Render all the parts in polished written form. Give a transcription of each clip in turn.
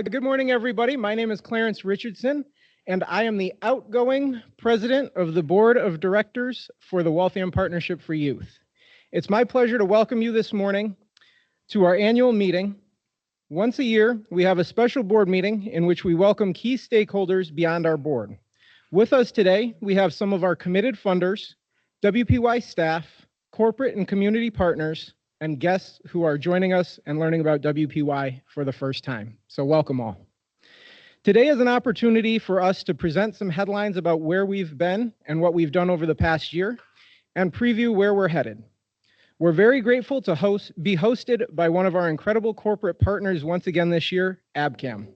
Good morning, everybody. My name is Clarence Richardson, and I am the outgoing president of the board of directors for the Waltham Partnership for Youth. It's my pleasure to welcome you this morning to our annual meeting. Once a year, we have a special board meeting in which we welcome key stakeholders beyond our board. With us today, we have some of our committed funders, WPY staff, corporate and community partners, and guests who are joining us and learning about WPY for the first time. So welcome all. Today is an opportunity for us to present some headlines about where we've been and what we've done over the past year and preview where we're headed. We're very grateful to be hosted by one of our incredible corporate partners once again this year, Abcam.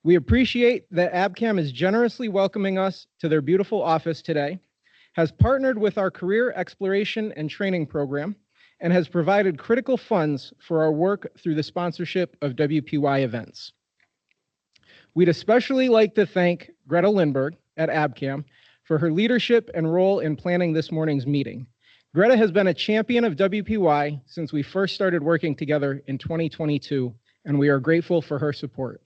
We appreciate that Abcam is generously welcoming us to their beautiful office today, has partnered with our career exploration and training program, and has provided critical funds for our work through the sponsorship of WPY events. We'd especially like to thank Greta Lindberg at Abcam for her leadership and role in planning this morning's meeting. Greta has been a champion of WPY since we first started working together in 2022, and we are grateful for her support.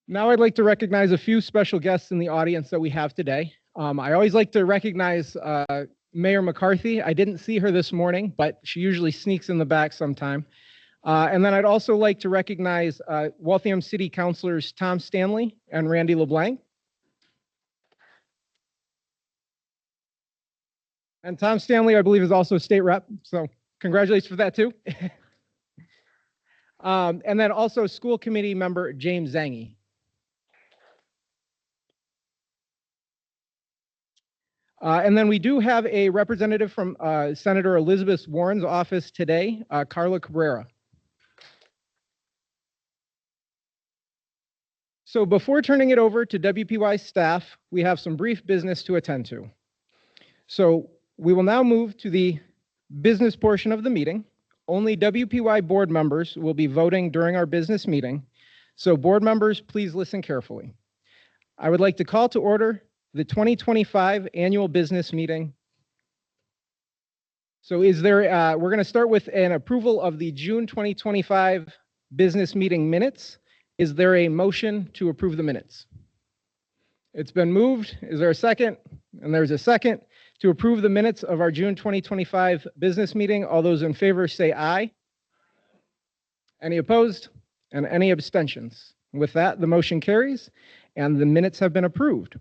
Now I'd like to recognize a few special guests in the audience that we have today. I always like to recognize Mayor McCarthy. I didn't see her this morning, but she usually sneaks in the back sometime. And then I'd also like to recognize Waltham City Councilors Tom Stanley and Randy LeBlanc. And Tom Stanley, I believe, is also a state rep, so congratulations for that too. And then also school committee member James Zangi. And then we do have a representative from Senator Elizabeth Warren's office today, Carla Cabrera. So before turning it over to WPY staff, we have some brief business to attend to. So we will now move to the business portion of the meeting. Only WPY board members will be voting during our business meeting. So board members, please listen carefully. I would like to call to order the 2025 annual business meeting. So we're going to start with an approval of the June 2025 business meeting minutes. Is there a motion to approve the minutes? It's been moved. Is there a second? And there's a second to approve the minutes of our June 2025 business meeting. All those in favor say aye. Any opposed? And any abstentions? With that, the motion carries and the minutes have been approved.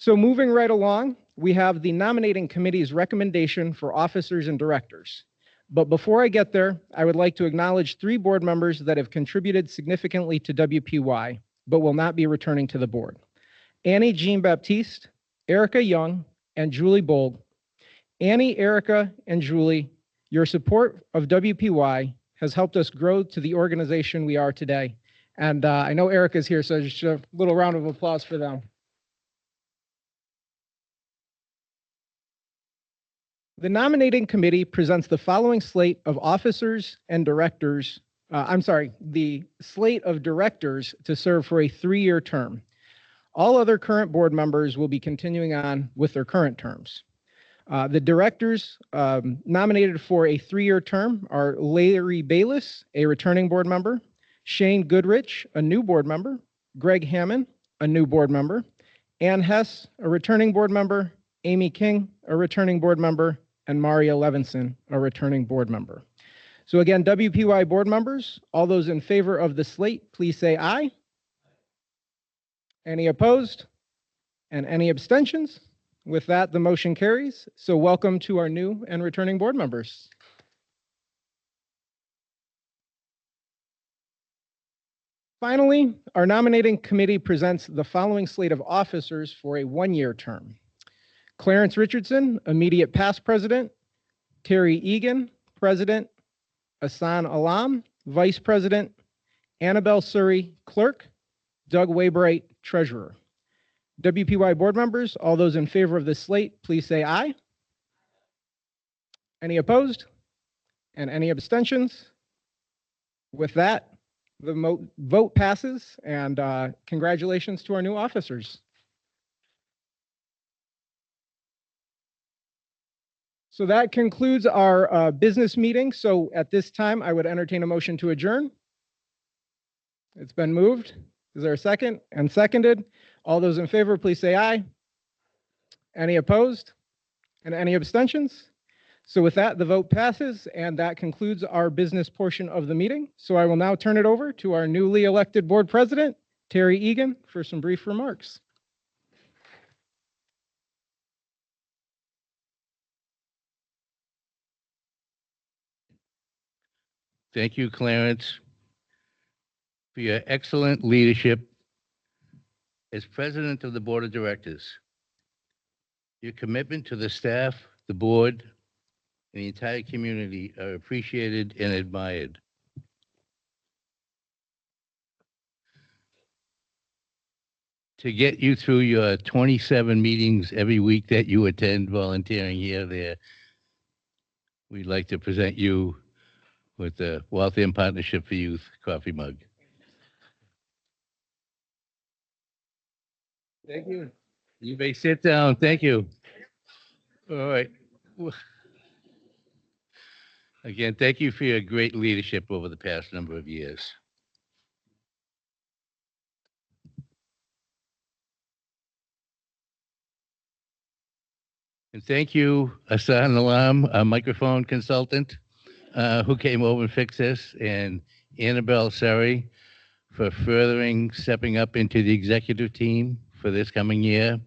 So moving right along, we have the nominating committee's recommendation for officers and directors. But before I get there, I would like to acknowledge 3 board members that have contributed significantly to WPY, but will not be returning to the board. Annie Jean Baptiste, Erica Young, and Julie Bold. Annie, Erica, and Julie, your support of WPY has helped us grow to the organization we are today. And I know Erica's here, so just a little round of applause for them. The nominating committee presents the following slate of officers and directors, the slate of directors to serve for a 3-year term. All other current board members will be continuing on with their current terms. The directors nominated for a 3-year term are Larry Bayless, a returning board member, Shane Goodrich, a new board member, Greg Hammond, a new board member, Ann Hess, a returning board member, Amy King, a returning board member, and Maria Levinson, a returning board member. So again, WPY board members, all those in favor of the slate, please say aye. Any opposed? And any abstentions? With that, the motion carries. So welcome to our new and returning board members. Finally, our nominating committee presents the following slate of officers for a 1-year term. Clarence Richardson, immediate past president, Terry Egan, president, Asan Alam, vice president, Annabelle Surrey, clerk, Doug Waybright, treasurer. WPY board members, all those in favor of this slate, please say aye. Any opposed? And any abstentions? With that, the vote passes, and congratulations to our new officers. So that concludes our business meeting. So at this time, I would entertain a motion to adjourn. It's been moved. Is there a second? And seconded. All those in favor, please say aye. Any opposed? And any abstentions? So with that, the vote passes, and that concludes our business portion of the meeting. So I will now turn it over to our newly elected board president, Terry Egan, for some brief remarks. Thank you, Clarence, for your excellent leadership as president of the board of directors. Your commitment to the staff, the board, and the entire community are appreciated and admired. To get you through your 27 meetings every week that you attend volunteering here or there, we'd like to present you with the Waltham Partnership for Youth coffee mug. Thank you. You may sit down. Thank you. All right. Again, thank you for your great leadership over the past number of years. And thank you, Asan Alam, our microphone consultant, who came over and fixed this, and Annabelle Seri for stepping up into the executive team for this coming year.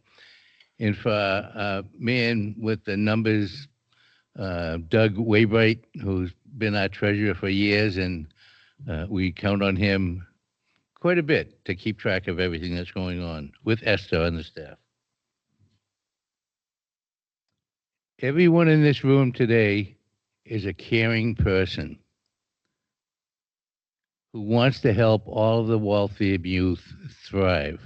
And for man with the numbers, Doug Waybright, who's been our treasurer for years, and we count on him quite a bit to keep track of everything that's going on with Esther on the staff. Everyone in this room today is a caring person who wants to help all of the Waltham youth thrive.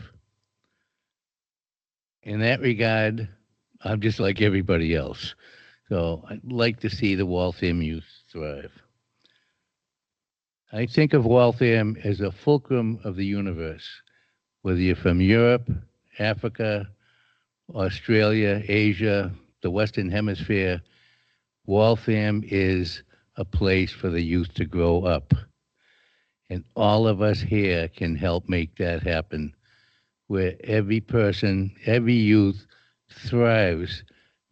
In that regard, I'm just like everybody else. So I'd like to see the Waltham youth thrive. I think of Waltham as a fulcrum of the universe, whether you're from Europe, Africa, Australia, Asia, the Western Hemisphere. Waltham is a place for the youth to grow up. And all of us here can help make that happen, where every person, every youth thrives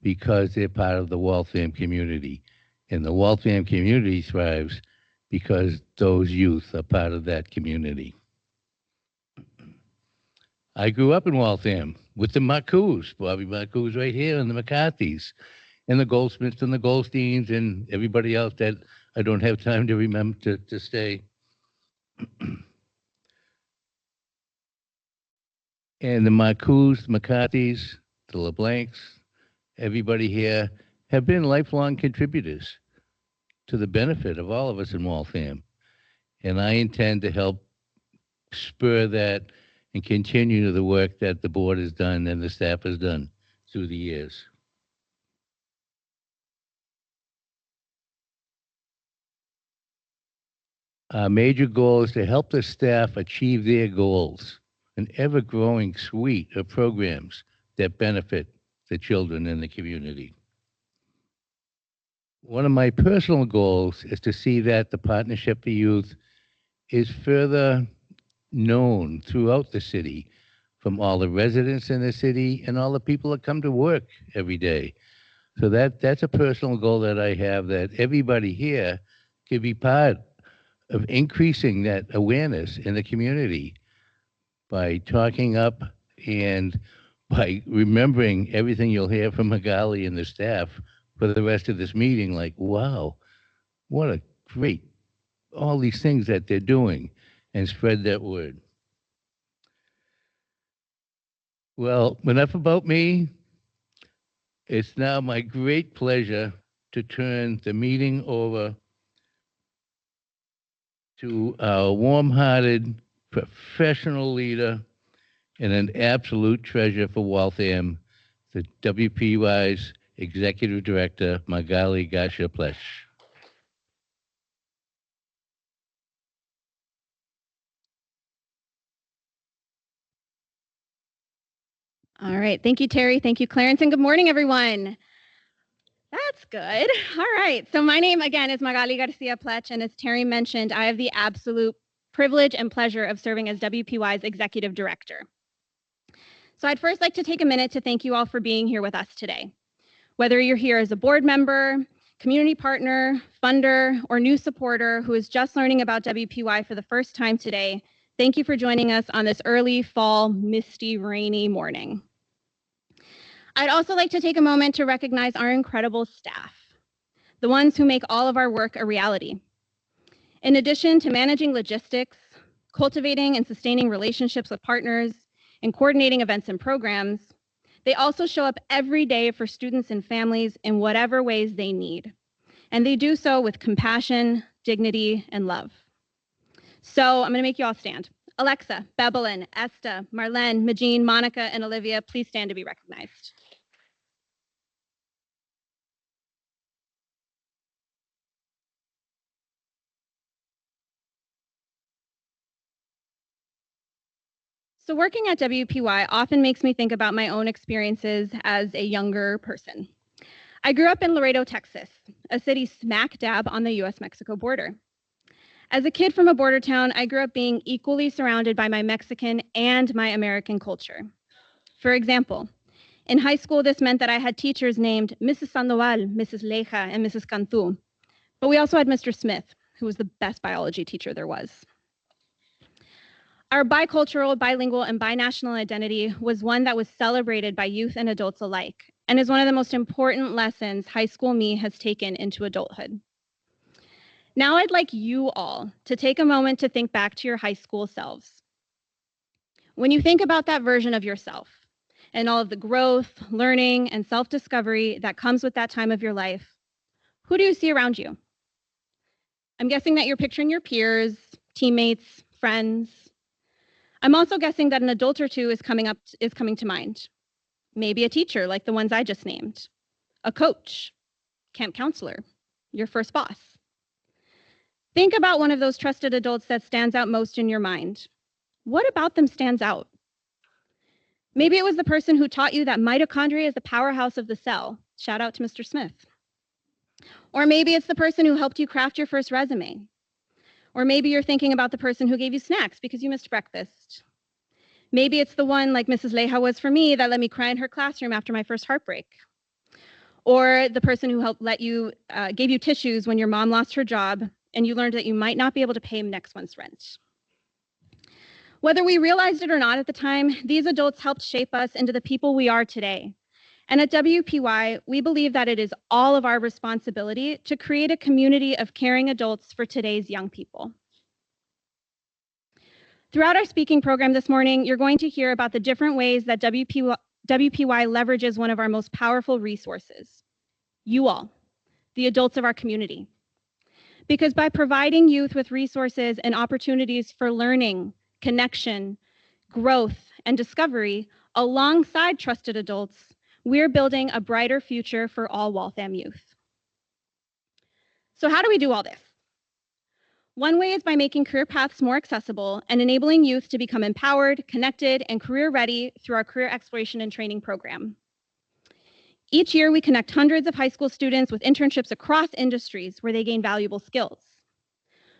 because they're part of the Waltham community. And the Waltham community thrives because those youth are part of that community. I grew up in Waltham with the Marcoux, Bobby Marcoux right here, and the McCarthys, and the Goldsmiths and the Goldsteins, and everybody else that I don't have time to remember to stay. And the Marcoux, McCarthys, the LeBlancs, everybody here have been lifelong contributors to the benefit of all of us in Waltham. And I intend to help spur that and continue the work that the board has done and the staff has done through the years. Our major goal is to help the staff achieve their goals, an ever-growing suite of programs that benefit the children in the community. One of my personal goals is to see that the Partnership for Youth is further known throughout the city, from all the residents in the city and all the people that come to work every day. So that's a personal goal that I have, that everybody here could be part of increasing that awareness in the community by talking up and by remembering everything you'll hear from Magali and the staff for the rest of this meeting. Like, wow, what a great, all these things that they're doing, and spread that word. Well, enough about me. It's now my great pleasure to turn the meeting over to our warm-hearted, professional leader and an absolute treasure for Waltham, the WPY's Executive Director, Magali Gasha-Plesh. All right. Thank you, Terry. Thank you, Clarence. And good morning, everyone. That's good. All right. So my name, again, is Magali Garcia Plech, and as Terry mentioned, I have the absolute privilege and pleasure of serving as WPY's Executive Director. So I'd first like to take a minute to thank you all for being here with us today. Whether you're here as a board member, community partner, funder, or new supporter who is just learning about WPY for the first time today, thank you for joining us on this early fall, misty, rainy morning. I'd also like to take a moment to recognize our incredible staff, the ones who make all of our work a reality. In addition to managing logistics, cultivating and sustaining relationships with partners, and coordinating events and programs, they also show up every day for students and families in whatever ways they need. And they do so with compassion, dignity, and love. So I'm gonna make you all stand. Alexa, Bebelin, Esta, Marlene, Majine, Monica, and Olivia, please stand to be recognized. So working at WPY often makes me think about my own experiences as a younger person. I grew up in Laredo, Texas, a city smack dab on the US-Mexico border. As a kid from a border town, I grew up being equally surrounded by my Mexican and my American culture. For example, in high school, this meant that I had teachers named Mrs. Sandoval, Mrs. Leja, and Mrs. Cantu. But we also had Mr. Smith, who was the best biology teacher there was. Our bicultural, bilingual, and binational identity was one that was celebrated by youth and adults alike, and is one of the most important lessons high school me has taken into adulthood. Now I'd like you all to take a moment to think back to your high school selves. When you think about that version of yourself and all of the growth, learning, and self-discovery that comes with that time of your life, who do you see around you? I'm guessing that you're picturing your peers, teammates, friends. I'm also guessing that an adult or two is coming to mind. Maybe a teacher like the ones I just named, a coach, camp counselor, your first boss. Think about one of those trusted adults that stands out most in your mind. What about them stands out? Maybe it was the person who taught you that mitochondria is the powerhouse of the cell. Shout out to Mr. Smith. Or maybe it's the person who helped you craft your first resume. Or maybe you're thinking about the person who gave you snacks because you missed breakfast. Maybe it's the one like Mrs. Leja was for me that let me cry in her classroom after my first heartbreak. Or the person who helped gave you tissues when your mom lost her job and you learned that you might not be able to pay next month's rent. Whether we realized it or not at the time, these adults helped shape us into the people we are today. And at WPY, we believe that it is all of our responsibility to create a community of caring adults for today's young people. Throughout our speaking program this morning, you're going to hear about the different ways that WPY leverages one of our most powerful resources, you all, the adults of our community. Because by providing youth with resources and opportunities for learning, connection, growth, and discovery alongside trusted adults, we're building a brighter future for all Waltham youth. So how do we do all this? One way is by making career paths more accessible and enabling youth to become empowered, connected, and career ready through our career exploration and training program. Each year, we connect hundreds of high school students with internships across industries where they gain valuable skills.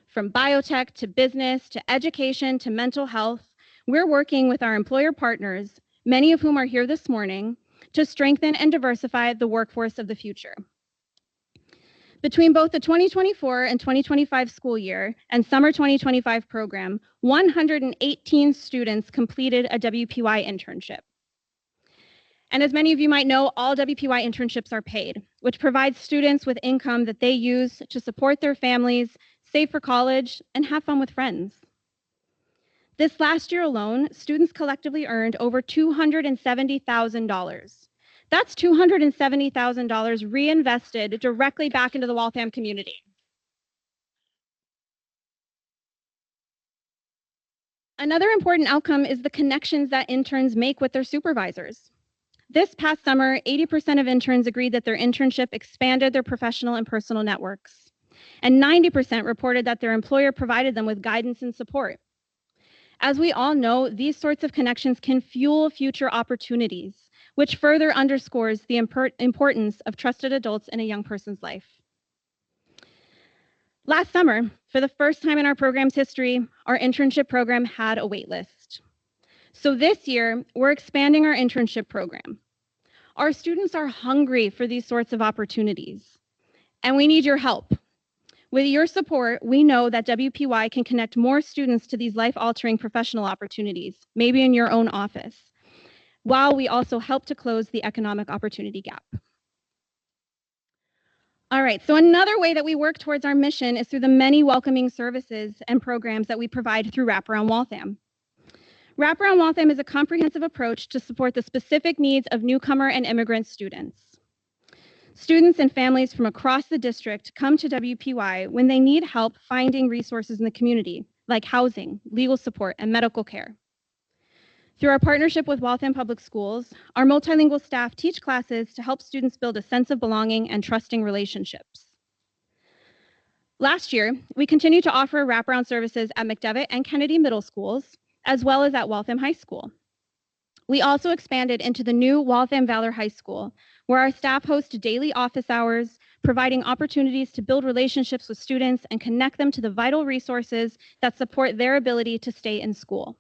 From biotech to business to education to mental health, we're working with our employer partners, many of whom are here this morning, to strengthen and diversify the workforce of the future. Between both the 2024 and 2025 school year and summer 2025 program, 118 students completed a WPY internship. And as many of you might know, all WPY internships are paid, which provides students with income that they use to support their families, save for college, and have fun with friends. This last year alone, students collectively earned over $270,000. That's $270,000 reinvested directly back into the Waltham community. Another important outcome is the connections that interns make with their supervisors. This past summer, 80% of interns agreed that their internship expanded their professional and personal networks, and 90% reported that their employer provided them with guidance and support. As we all know, these sorts of connections can fuel future opportunities, which further underscores the importance of trusted adults in a young person's life. Last summer, for the first time in our program's history, our internship program had a wait list. So this year, we're expanding our internship program. Our students are hungry for these sorts of opportunities, and we need your help. With your support, we know that WPY can connect more students to these life-altering professional opportunities, maybe in your own office, while we also help to close the economic opportunity gap. All right, so another way that we work towards our mission is through the many welcoming services and programs that we provide through Wraparound Waltham. Wraparound Waltham is a comprehensive approach to support the specific needs of newcomer and immigrant students. Students and families from across the district come to WPY when they need help finding resources in the community, like housing, legal support, and medical care. Through our partnership with Waltham Public Schools, our multilingual staff teach classes to help students build a sense of belonging and trusting relationships. Last year, we continued to offer wraparound services at McDevitt and Kennedy Middle Schools, as well as at Waltham High School. We also expanded into the new Waltham Valor High School, where our staff host daily office hours, providing opportunities to build relationships with students and connect them to the vital resources that support their ability to stay in school.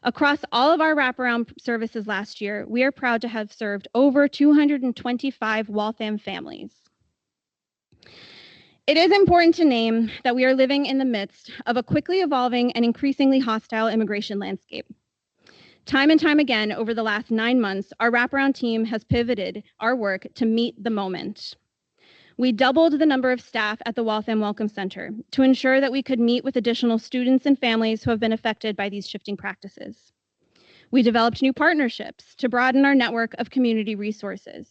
Across all of our wraparound services last year, we are proud to have served over 225 Waltham families. It is important to name that we are living in the midst of a quickly evolving and increasingly hostile immigration landscape. Time and time again over the last 9 months, our wraparound team has pivoted our work to meet the moment. We doubled the number of staff at the Waltham Welcome Center to ensure that we could meet with additional students and families who have been affected by these shifting practices. We developed new partnerships to broaden our network of community resources.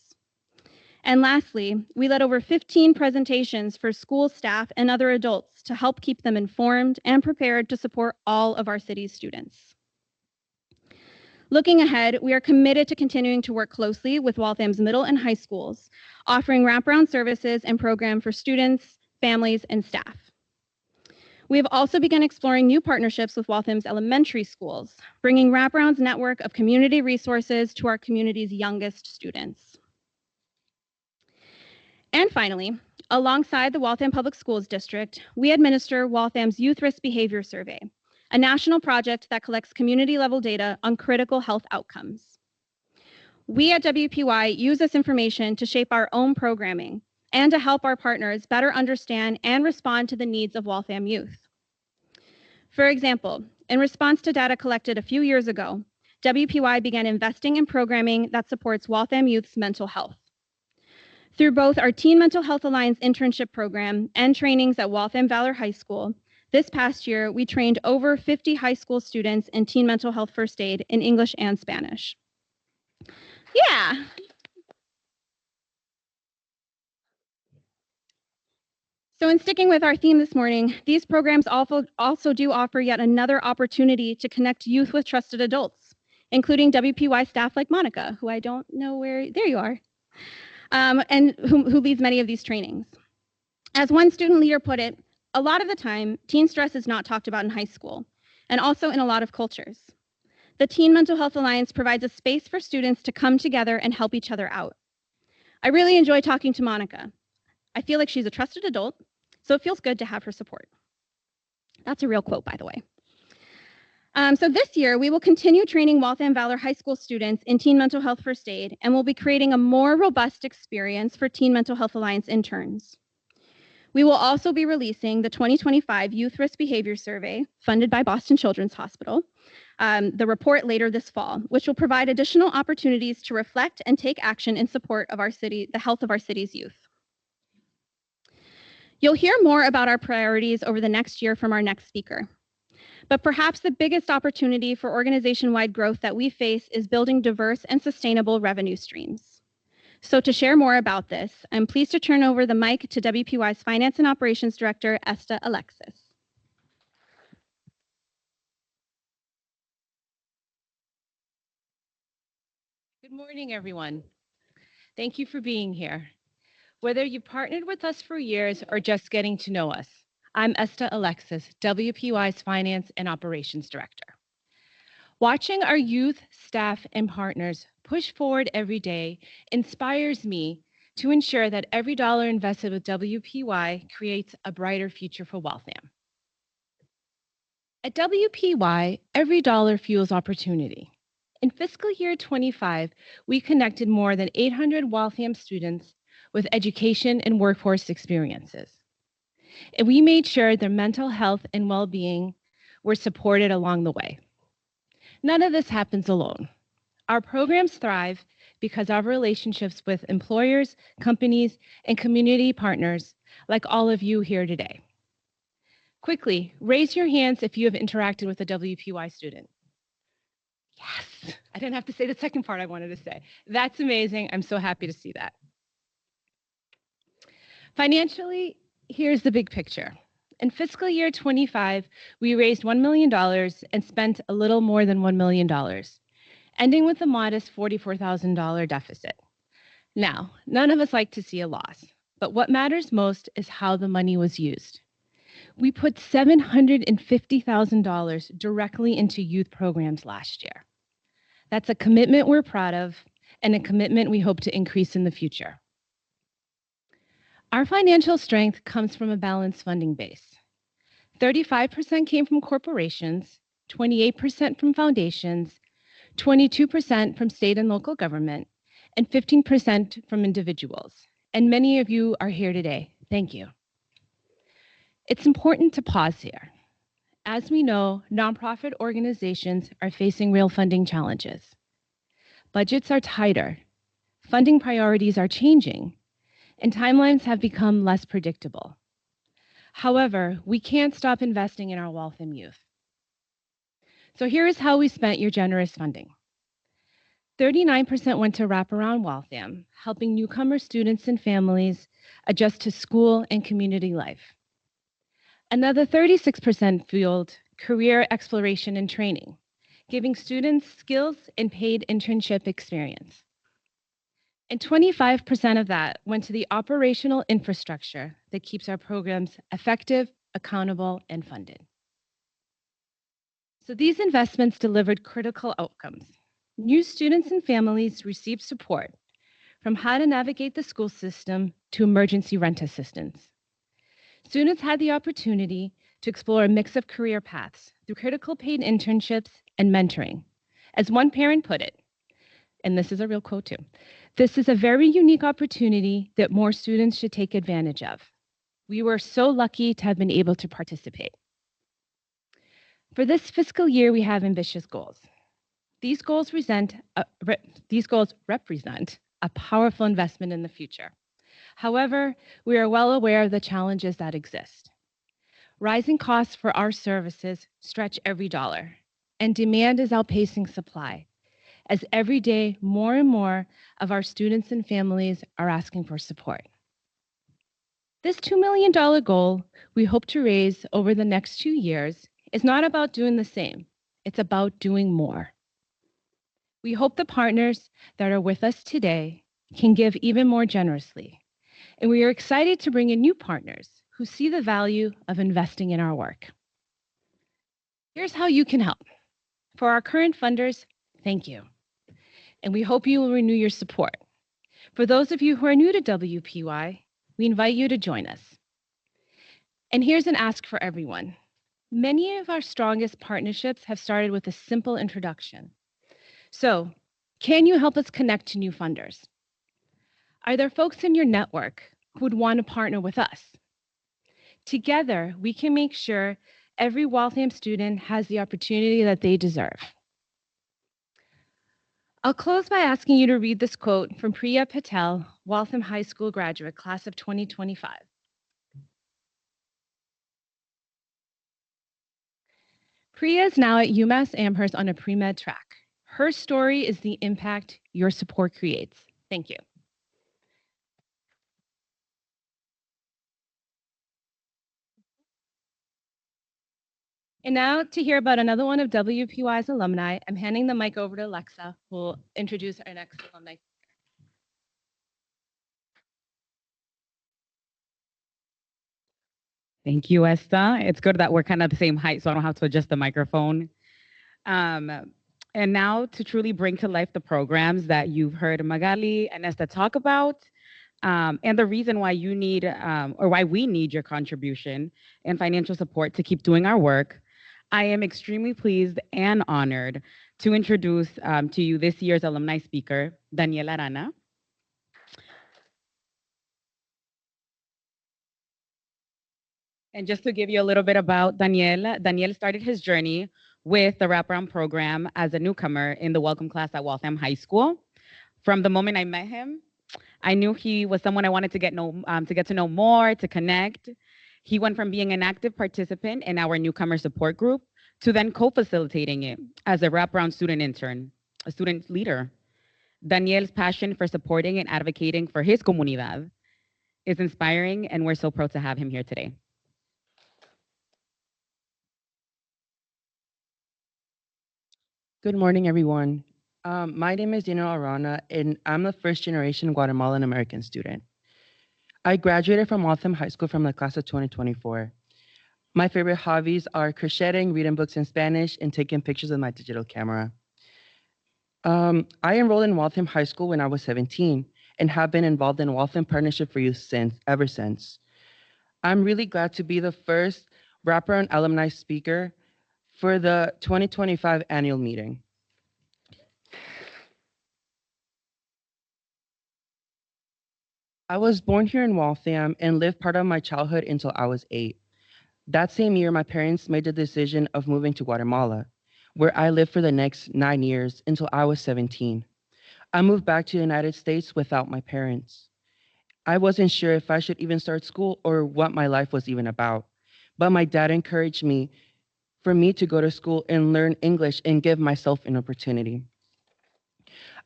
And lastly, we led over 15 presentations for school staff and other adults to help keep them informed and prepared to support all of our city's students. Looking ahead, we are committed to continuing to work closely with Waltham's middle and high schools, offering wraparound services and programs for students, families, and staff. We have also begun exploring new partnerships with Waltham's elementary schools, bringing wraparound's network of community resources to our community's youngest students. And finally, alongside the Waltham Public Schools District, we administer Waltham's Youth Risk Behavior Survey, a national project that collects community-level data on critical health outcomes. We at WPY use this information to shape our own programming and to help our partners better understand and respond to the needs of Waltham youth. For example, in response to data collected a few years ago, WPY began investing in programming that supports Waltham youth's mental health. Through both our Teen Mental Health Alliance internship program and trainings at Waltham Valor High School, this past year, we trained over 50 high school students in teen mental health first aid in English and Spanish. Yeah. So in sticking with our theme this morning, these programs also do offer yet another opportunity to connect youth with trusted adults, including WPY staff like Monica, who I don't know where, there you are. And who leads many of these trainings. As one student leader put it, a lot of the time, teen stress is not talked about in high school, and also in a lot of cultures. The Teen Mental Health Alliance provides a space for students to come together and help each other out. I really enjoy talking to Monica. I feel like she's a trusted adult, so it feels good to have her support. That's a real quote, by the way. So this year, we will continue training Waltham Valor High School students in teen mental health first aid, and we'll be creating a more robust experience for Teen Mental Health Alliance interns. We will also be releasing the 2025 Youth Risk Behavior Survey, funded by Boston Children's Hospital, the report later this fall, which will provide additional opportunities to reflect and take action in support of our city, the health of our city's youth. You'll hear more about our priorities over the next year from our next speaker. But perhaps the biggest opportunity for organization-wide growth that we face is building diverse and sustainable revenue streams. So to share more about this, I'm pleased to turn over the mic to WPY's Finance and Operations Director, Esta Alexis. Good morning, everyone. Thank you for being here. Whether you partnered with us for years or just getting to know us, I'm Esta Alexis, WPY's Finance and Operations Director. Watching our youth, staff, and partners push forward every day inspires me to ensure that every dollar invested with WPY creates a brighter future for Waltham. At WPY, every dollar fuels opportunity. In fiscal year 25, we connected more than 800 Waltham students with education and workforce experiences. And we made sure their mental health and well-being were supported along the way. None of this happens alone. Our programs thrive because of relationships with employers, companies, and community partners like all of you here today. Quickly, raise your hands if you have interacted with a WPY student. Yes, I didn't have to say the second part I wanted to say. That's amazing. I'm so happy to see that. Financially, here's the big picture. In fiscal year 25, we raised $1 million and spent a little more than $1 million, ending with a modest $44,000 deficit. Now, none of us like to see a loss, but what matters most is how the money was used. We put $750,000 directly into youth programs last year. That's a commitment we're proud of and a commitment we hope to increase in the future. Our financial strength comes from a balanced funding base. 35% came from corporations, 28% from foundations, 22% from state and local government, and 15% from individuals. And many of you are here today. Thank you. It's important to pause here. As we know, nonprofit organizations are facing real funding challenges. Budgets are tighter, funding priorities are changing, and timelines have become less predictable. However, we can't stop investing in our Waltham youth. So here is how we spent your generous funding. 39% went to Wraparound Waltham, helping newcomer students and families adjust to school and community life. Another 36% fueled career exploration and training, giving students skills and paid internship experience. And 25% of that went to the operational infrastructure that keeps our programs effective, accountable, and funded. So these investments delivered critical outcomes. New students and families received support from how to navigate the school system to emergency rent assistance. Students had the opportunity to explore a mix of career paths through critical paid internships and mentoring. As one parent put it, and this is a real quote too, "This is a very unique opportunity that more students should take advantage of. We were so lucky to have been able to participate." For this fiscal year, we have ambitious goals. These goals represent a powerful investment in the future. However, we are well aware of the challenges that exist. Rising costs for our services stretch every dollar, and demand is outpacing supply, as every day more and more of our students and families are asking for support. This $2 million goal we hope to raise over the next 2 years is not about doing the same, it's about doing more. We hope the partners that are with us today can give even more generously. And we are excited to bring in new partners who see the value of investing in our work. Here's how you can help. For our current funders, thank you. And we hope you will renew your support. For those of you who are new to WPY, we invite you to join us. And here's an ask for everyone. Many of our strongest partnerships have started with a simple introduction. So, can you help us connect to new funders? Are there folks in your network who would want to partner with us? Together, we can make sure every Waltham student has the opportunity that they deserve. I'll close by asking you to read this quote from Priya Patel, Waltham High School graduate, class of 2025. Priya is now at UMass Amherst on a pre-med track. Her story is the impact your support creates. Thank you. And now to hear about another one of WPY's alumni, I'm handing the mic over to Alexa, who will introduce our next alumni. Thank you, Esther. It's good that we're kind of the same height, so I don't have to adjust the microphone. And now to truly bring to life the programs that you've heard Magali and Esther talk about, and the reason why you need or why we need your contribution and financial support to keep doing our work, I am extremely pleased and honored to introduce to you this year's alumni speaker, Daniela Arana. And just to give you a little bit about Daniel, Daniel started his journey with the wraparound program as a newcomer in the welcome class at Waltham High School. From the moment I met him, I knew he was someone I wanted to get to know more, to connect. He went from being an active participant in our newcomer support group to then co-facilitating it as a wraparound student intern, a student leader. Daniel's passion for supporting and advocating for his comunidad is inspiring, and we're so proud to have him here today. Good morning, everyone. My name is Dino Arana, and I'm a first-generation Guatemalan American student. I graduated from Waltham High School from the class of 2024. My favorite hobbies are crocheting, reading books in Spanish, and taking pictures with my digital camera. I enrolled in Waltham High School when I was 17 and have been involved in Waltham Partnership for Youth ever since. I'm really glad to be the first wraparound alumni speaker for the 2025 annual meeting. I was born here in Waltham and lived part of my childhood until I was 8. That same year, my parents made the decision of moving to Guatemala, where I lived for the next 9 years until I was 17. I moved back to the United States without my parents. I wasn't sure if I should even start school or what my life was even about, but my dad encouraged me for me to go to school and learn English and give myself an opportunity.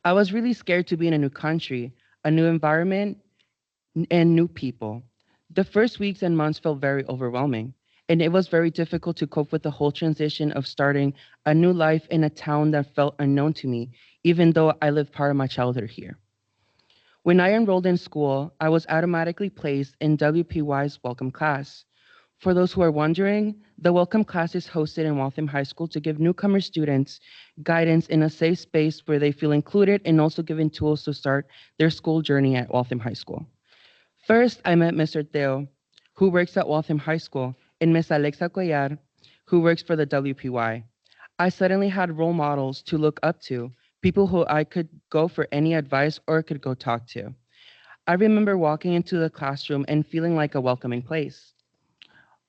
I was really scared to be in a new country, a new environment, and new people. The first weeks and months felt very overwhelming, and it was very difficult to cope with the whole transition of starting a new life in a town that felt unknown to me, even though I lived part of my childhood here. When I enrolled in school, I was automatically placed in WPY's welcome class. For those who are wondering, the welcome class is hosted in Waltham High School to give newcomer students guidance in a safe space where they feel included and also given tools to start their school journey at Waltham High School. First, I met Mr. Teo, who works at Waltham High School, and Miss Alexa Cuellar, who works for the WPY. I suddenly had role models to look up to, people who I could go for any advice or could go talk to. I remember walking into the classroom and feeling like a welcoming place.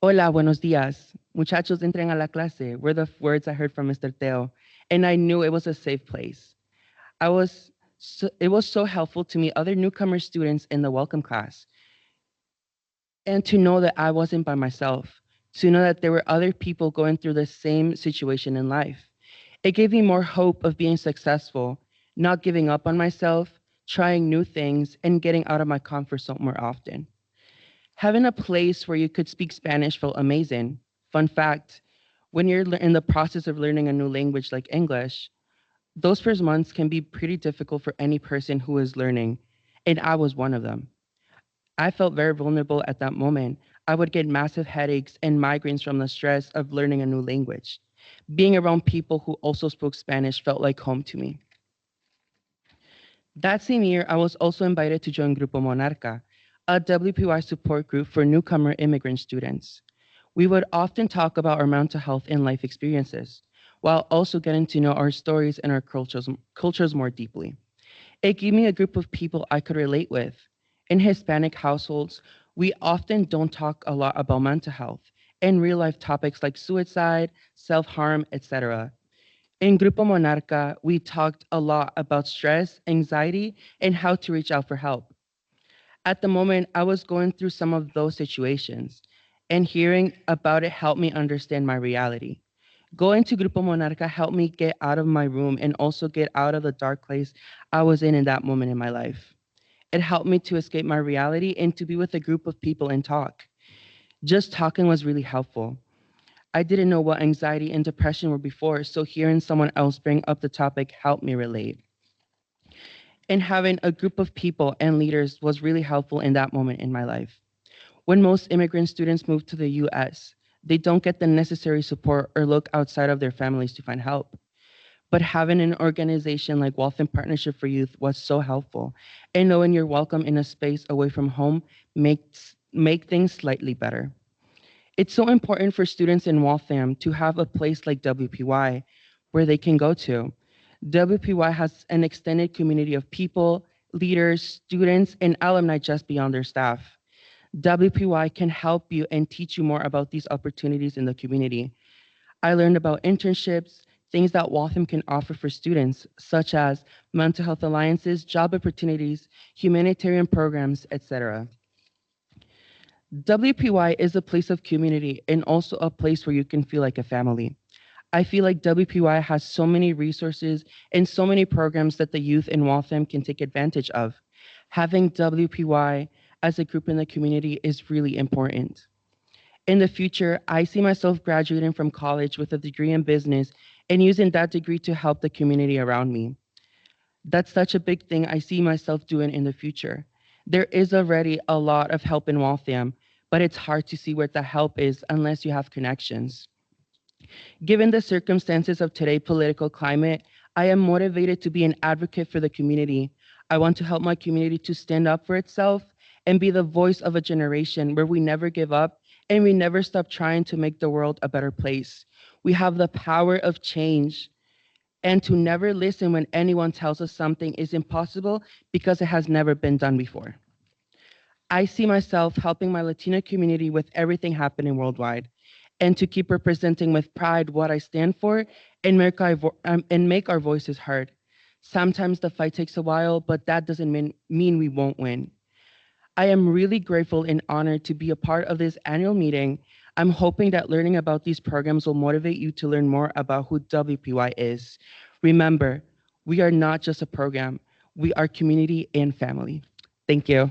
Hola, buenos días. Muchachos, entren a la clase, were the words I heard from Mr. Teo, and I knew it was a safe place. It was so helpful to meet other newcomer students in the welcome class and to know that I wasn't by myself, to know that there were other people going through the same situation in life. It gave me more hope of being successful, not giving up on myself, trying new things, and getting out of my comfort zone more often. Having a place where you could speak Spanish felt amazing. Fun fact, when you're in the process of learning a new language like English, those first months can be pretty difficult for any person who is learning, and I was one of them. I felt very vulnerable at that moment. I would get massive headaches and migraines from the stress of learning a new language. Being around people who also spoke Spanish felt like home to me. That same year, I was also invited to join Grupo Monarca, a WPY support group for newcomer immigrant students. We would often talk about our mental health and life experiences, while also getting to know our stories and our cultures more deeply. It gave me a group of people I could relate with. In Hispanic households, we often don't talk a lot about mental health and real life topics like suicide, self harm, etc. In Grupo Monarca, we talked a lot about stress, anxiety, and how to reach out for help. At the moment, I was going through some of those situations, and hearing about it helped me understand my reality. Going to Grupo Monarca helped me get out of my room and also get out of the dark place I was in that moment in my life. It helped me to escape my reality and to be with a group of people and talk. Just talking was really helpful. I didn't know what anxiety and depression were before, so hearing someone else bring up the topic helped me relate. And having a group of people and leaders was really helpful in that moment in my life. When most immigrant students move to the US, they don't get the necessary support or look outside of their families to find help. but having an organization like Waltham Partnership for Youth was so helpful. And knowing you're welcome in a space away from home make things slightly better. It's so important for students in Waltham to have a place like WPY where they can go to. WPY has an extended community of people, leaders, students, and alumni just beyond their staff. WPY can help you and teach you more about these opportunities in the community. I learned about internships, things that Waltham can offer for students, such as mental health alliances, job opportunities, humanitarian programs, etc. WPY is a place of community and also a place where you can feel like a family. I feel like WPY has so many resources and so many programs that the youth in Waltham can take advantage of. Having WPY as a group in the community is really important. In the future, I see myself graduating from college with a degree in business and using that degree to help the community around me. That's such a big thing I see myself doing in the future. There is already a lot of help in Waltham, but it's hard to see where the help is unless you have connections. Given the circumstances of today's political climate, I am motivated to be an advocate for the community. I want to help my community to stand up for itself and be the voice of a generation where we never give up and we never stop trying to make the world a better place. We have the power of change and to never listen when anyone tells us something is impossible because it has never been done before. I see myself helping my Latino community with everything happening worldwide and to keep representing with pride what I stand for and make our voices heard. Sometimes the fight takes a while, but that doesn't mean we won't win. I am really grateful and honored to be a part of this annual meeting. I'm hoping that learning about these programs will motivate you to learn more about who WPY is. Remember, we are not just a program, we are community and family. Thank you.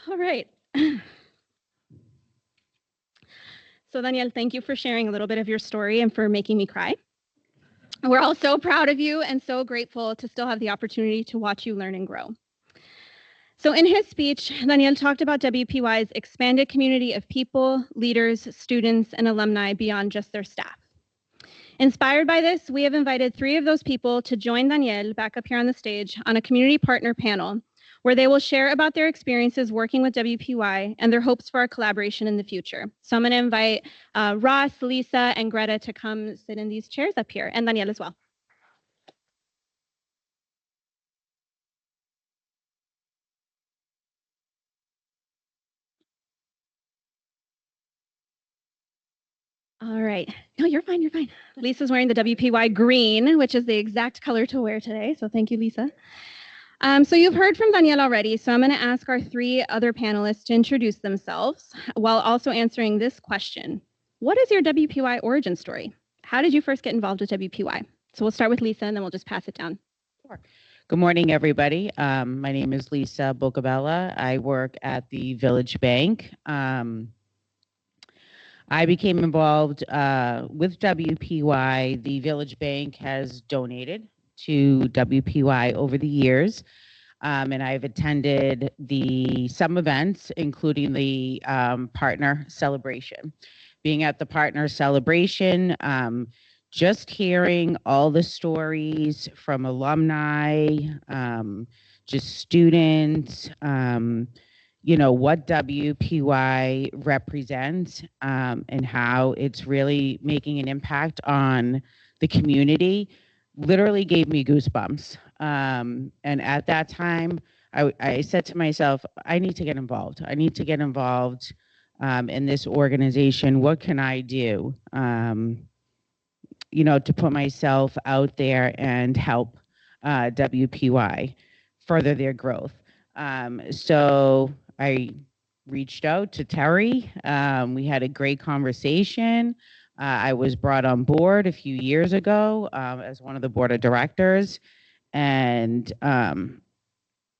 All right. So Daniel, thank you for sharing a little bit of your story and for making me cry. We're all so proud of you and so grateful to still have the opportunity to watch you learn and grow. So in his speech, Daniel talked about WPY's expanded community of people, leaders, students, and alumni beyond just their staff. Inspired by this, we have invited 3 of those people to join Daniel back up here on the stage on a community partner panel where they will share about their experiences working with WPY and their hopes for our collaboration in the future. So I'm going to invite Ross, Lisa, and Greta to come sit in these chairs up here, and Daniel as well. All right. No, you're fine. You're fine. Lisa's wearing the WPY green, which is the exact color to wear today. So thank you, Lisa. So you've heard from Danielle already, so I'm going to ask our 3 other panelists to introduce themselves while also answering this question. What is your WPY origin story? How did you first get involved with WPY? So we'll start with Lisa, and then we'll just pass it down. Sure. Good morning, everybody. My name is Lisa Bocabella. I work at the Village Bank. I became involved with WPY. The Village Bank has donated to WPY over the years, and I've attended some events, including the partner celebration. Being at the partner celebration, just hearing all the stories from alumni, just students, what WPY represents and how it's really making an impact on the community literally gave me goosebumps. And at that time, I said to myself, I need to get involved. I need to get involved in this organization. What can I do, to put myself out there and help WPY further their growth? So I reached out to Terry. We had a great conversation. I was brought on board a few years ago as one of the board of directors, and I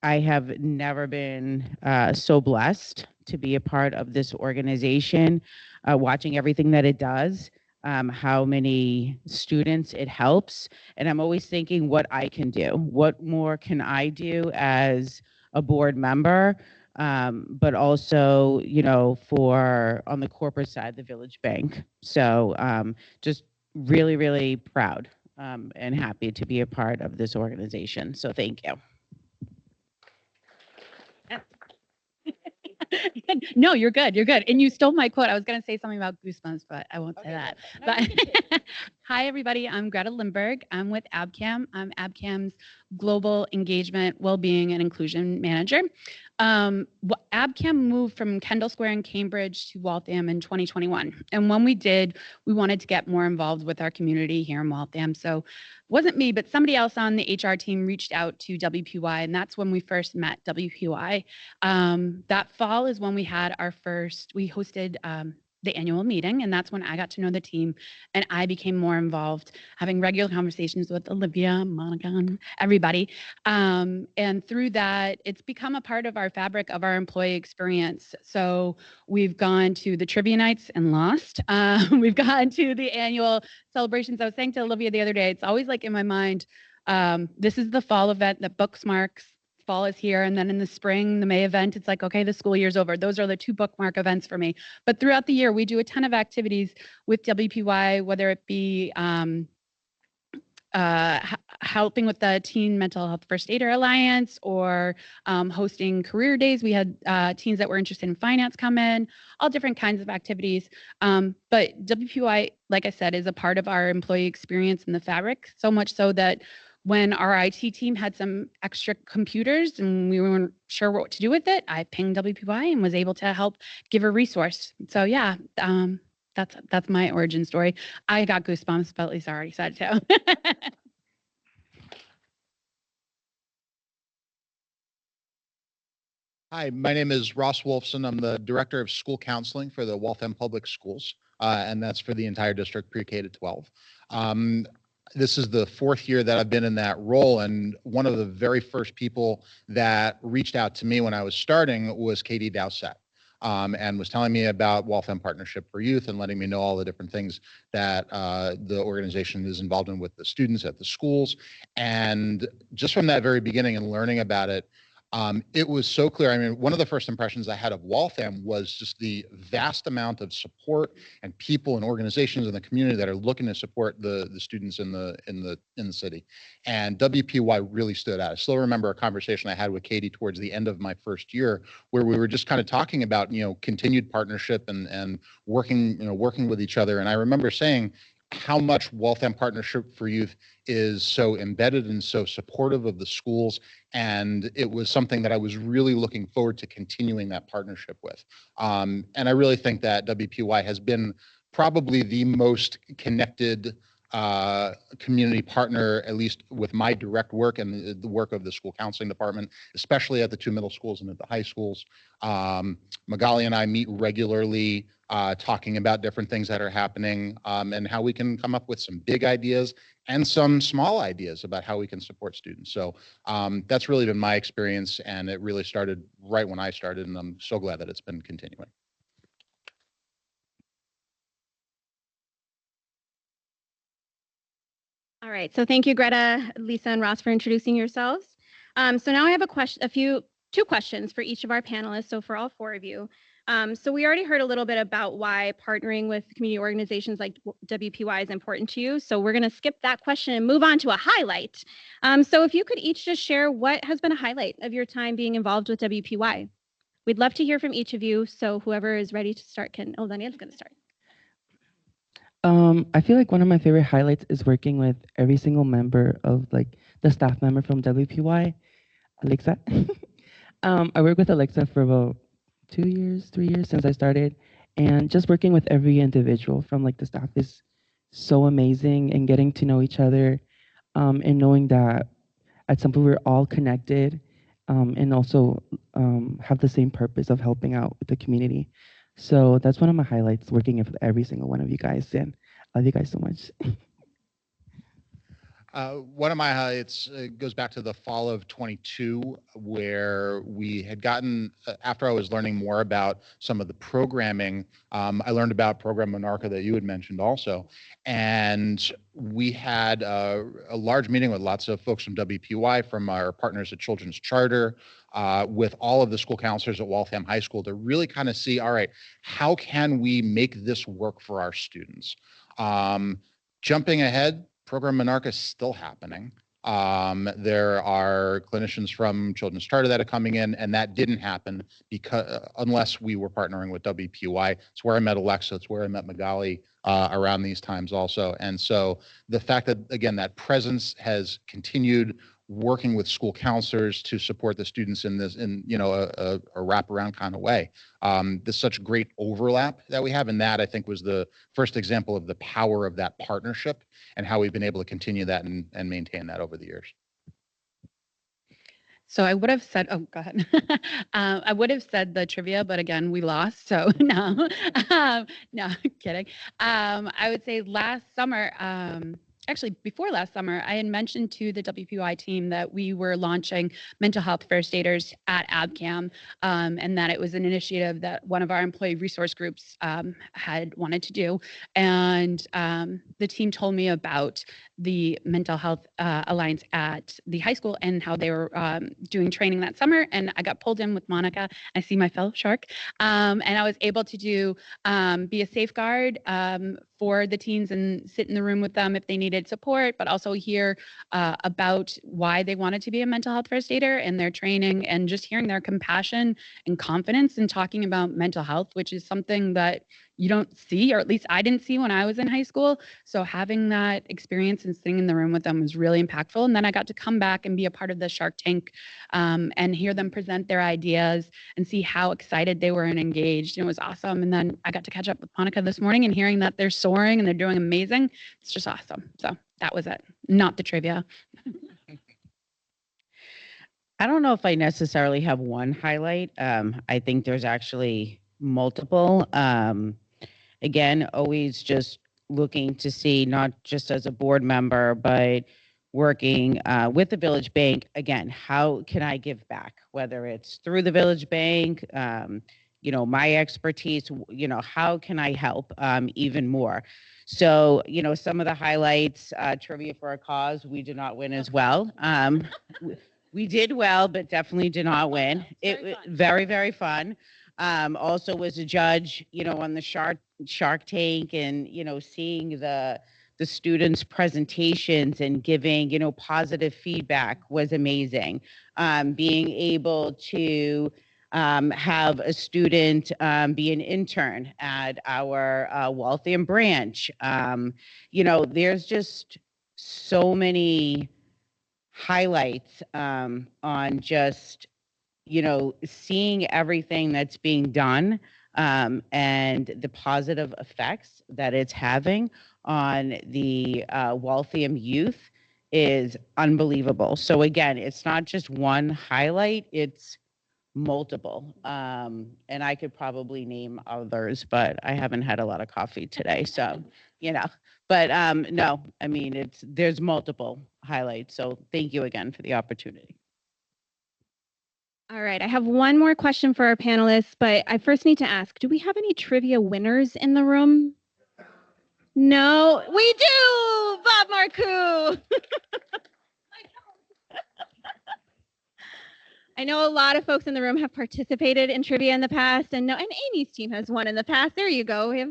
have never been so blessed to be a part of this organization, watching everything that it does, how many students it helps. And I'm always thinking what I can do. What more can I do as a board member? But also, you know, for on the corporate side, the Village Bank. So just really, really proud and happy to be a part of this organization. So thank you. No, you're good. You're good. And you stole my quote. I was going to say something about goosebumps, but I won't say that. But hi, everybody. I'm Greta Lindberg. I'm with Abcam. I'm Abcam's Global Engagement, Wellbeing, and Inclusion Manager. Abcam moved from Kendall Square in Cambridge to Waltham in 2021. And when we did, we wanted to get more involved with our community here in Waltham. So it wasn't me, but somebody else on the HR team reached out to WPY, and that's when we first met WPY. That fall is when we had we hosted the annual meeting, and that's when I got to know the team and I became more involved, having regular conversations with Olivia, Monica, and everybody. And through that, it's become a part of our fabric of our employee experience. So we've gone to the trivia nights and lost. We've gone to the annual celebrations. I was saying to Olivia the other day, it's always like in my mind, this is the fall event that bookmarks. Fall is here, and then in the spring, the May event, it's like, okay, the school year's over. Those are the two bookmark events for me. But throughout the year, we do a ton of activities with WPY, whether it be helping with the Teen Mental Health First Aider Alliance or hosting career days. We had teens that were interested in finance come in, all different kinds of activities. But WPY, like I said, is a part of our employee experience in the fabric, so much so that when our IT team had some extra computers and we weren't sure what to do with it, I pinged WPY and was able to help give a resource. So yeah, that's my origin story. I got goosebumps, but Lisa already said so. Hi, my name is Ross Wolfson. I'm the Director of School Counseling for the Waltham Public Schools, and that's for the entire district, pre-K to 12. This is the 4th year that I've been in that role, and one of the very first people that reached out to me when I was starting was Katie Dowsett, and was telling me about Waltham Partnership for Youth and letting me know all the different things that the organization is involved in with the students at the schools. And just from that very beginning and learning about it, it was so clear. I mean, one of the first impressions I had of Waltham was just the vast amount of support and people and organizations in the community that are looking to support the students in the city. And WPY really stood out. I still remember a conversation I had with Katie towards the end of my first year, where we were just kind of talking about, you know, continued partnership and working with each other. And I remember saying how much Waltham Partnership for Youth is so embedded and so supportive of the schools. And it was something that I was really looking forward to continuing that partnership with. And I really think that WPY has been probably the most connected community partner, at least with my direct work and the work of the school counseling department, especially at the 2 middle schools and at the high schools. Magali and I meet regularly, talking about different things that are happening and how we can come up with some big ideas and some small ideas about how we can support students. So that's really been my experience, and it really started right when I started, and I'm so glad that it's been continuing. All right, so thank you, Greta, Lisa, and Ross for introducing yourselves. So now I have two questions for each of our panelists, so for all 4 of you. So we already heard a little bit about why partnering with community organizations like WPY is important to you. So we're going to skip that question and move on to a highlight. So if you could each just share what has been a highlight of your time being involved with WPY. We'd love to hear from each of you. So whoever is ready to start can, Daniel's going to start. I feel like one of my favorite highlights is working with every single member of like the staff member from WPY, Alexa. I worked with Alexa for about 2 years, 3 years since I started, and just working with every individual from like the staff is so amazing, and getting to know each other, and knowing that at some point we're all connected, and also have the same purpose of helping out with the community. So that's one of my highlights, working with every single one of you guys, and I love you guys so much. One of my highlights goes back to the fall of 22, where we had gotten, after I was learning more about some of the programming, I learned about Program Monarca that you had mentioned also. And we had a large meeting with lots of folks from WPY, from our partners at Children's Charter, with all of the school counselors at Waltham High School to really kind of see, all right, how can we make this work for our students? Jumping ahead, Program Monarca is still happening. There are clinicians from Children's Charter that are coming in, and that didn't happen because unless we were partnering with WPY. It's where I met Alexa. It's where I met Magali around these times also. And so the fact that, again, that presence has continued, working with school counselors to support the students in this, in a wraparound kind of way. There's such great overlap that we have, and that I think was the first example of the power of that partnership and how we've been able to continue that and maintain that over the years. So I would have said, oh, go ahead. I would have said the trivia, but again, we lost. So no, no, kidding. I would say last summer, actually before last summer, I had mentioned to the WPY team that we were launching mental health first aiders at Abcam, and that it was an initiative that one of our employee resource groups had wanted to do. And the team told me about the Mental Health Alliance at the high school and how they were doing training that summer. And I got pulled in with Monica. I see my fellow shark. And I was able to do be a safeguard for the teens and sit in the room with them if they needed support, but also hear about why they wanted to be a mental health first aider and their training, and just hearing their compassion and confidence in talking about mental health, which is something that you don't see, or at least I didn't see when I was in high school. So having that experience and sitting in the room with them was really impactful. And then I got to come back and be a part of the Shark Tank and hear them present their ideas and see how excited they were and engaged. And it was awesome. And then I got to catch up with Monica this morning and hearing that they're soaring and they're doing amazing. It's just awesome. So that was it, not the trivia. I don't know if I necessarily have one highlight. I think there's actually multiple. Again, always just looking to see, not just as a board member, but working with the Village Bank. Again, how can I give back? Whether it's through the Village Bank, my expertise, how can I help even more? So, some of the highlights, trivia for a cause, we did not win as well. We did well, but definitely did not win. It was very, very fun. Also was a judge, on the Shark Tank, and, seeing the students' presentations and giving, positive feedback was amazing. Being able to have a student be an intern at our Waltham branch. There's just so many highlights on just, seeing everything that's being done and the positive effects that it's having on the Waltham youth is unbelievable. So again, it's not just one highlight, it's multiple. And I could probably name others, but I haven't had a lot of coffee today. So, but no, I mean, there's multiple highlights. So thank you again for the opportunity. All right, I have one more question for our panelists, but I first need to ask, do we have any trivia winners in the room? No, we do, Bob Marcoux. I know a lot of folks in the room have participated in trivia in the past, and Amy's team has won in the past. There you go. We have